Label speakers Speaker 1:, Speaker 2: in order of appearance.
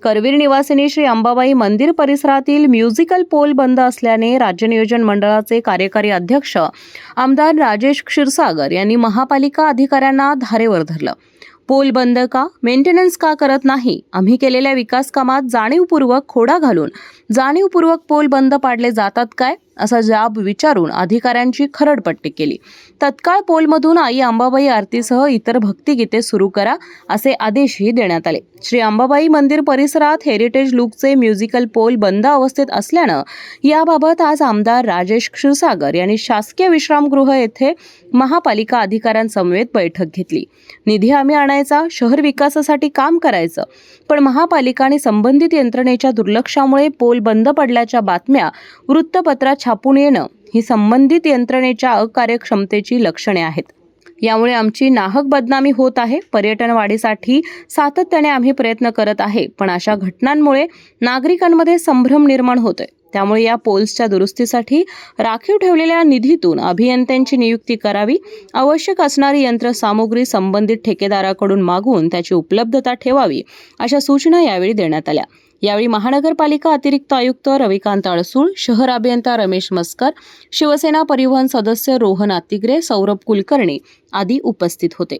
Speaker 1: करवीर निवासिनी श्री अंबाबाई मंदिर परिसरातील musical pole बंद असल्याने राज्य नियोजन मंडळाचे कार्यकारी अध्यक्ष आमदार राजेश क्षीरसागर यांनी महापालिका अधिकाऱ्यांना धारेवर धरलं। पोल बंद का, मेंटेनन्स का करत नाही? आम्ही केलेल्या विकास कामात जाणीवपूर्वक खोडा घालून जाणीवपूर्वक पोल बंद पाडले जातात काय, असा जाब विचारून अधिकाऱ्यांची खरडपट्टी केली। तत्काळ पोलमधून आई अंबाबाई आरतीसह इतर भक्तिगीते सुरू करा असे आदेशही देण्यात आले। श्री अंबाबाई मंदिर परिसरात हेरिटेज लुकचे म्युझिकल पोल बंद अवस्थेत असल्यानं याबाबत आज आमदार राजेश क्षीरसागर यांनी शासकीय विश्रामगृह येथे महापालिका अधिकाऱ्यांसमवेत बैठक घेतली। निधी आम्ही आणायचा, शहर विकासासाठी काम करायचं, पण महापालिका आणि संबंधित यंत्रणेच्या दुर्लक्षामुळे पोल बंद पडल्याच्या बातम्या वृत्तपत्रात छापून येणं ही संबंधित यंत्रणेच्या अकार्यक्षमतेची लक्षणे आहेत। यामुळे आमची नाहक बदनामी होत आहे। पर्यटन वाढीसाठी सातत्याने आम्ही प्रयत्न करत आहे, पण अशा घटनांमुळे नागरिकांमध्ये संभ्रम निर्माण होतोय। त्यामुळे या पोल्सच्या दुरुस्तीसाठी राखीव ठेवलेल्या निधीतून अभियंत्यांची नियुक्ती करावी, आवश्यक असणारी यंत्रसामुग्री संबंधित ठेकेदाराकडून मागून त्याची उपलब्धता ठेवावी, अशा सूचना यावेळी देण्यात आल्या। यावेळी महानगरपालिका अतिरिक्त आयुक्त रविकांत अडसूळ, शहर अभियंता रमेश मस्कर, शिवसेना परिवहन सदस्य रोहन आतिग्रे, सौरभ कुलकर्णी आदी उपस्थित होते।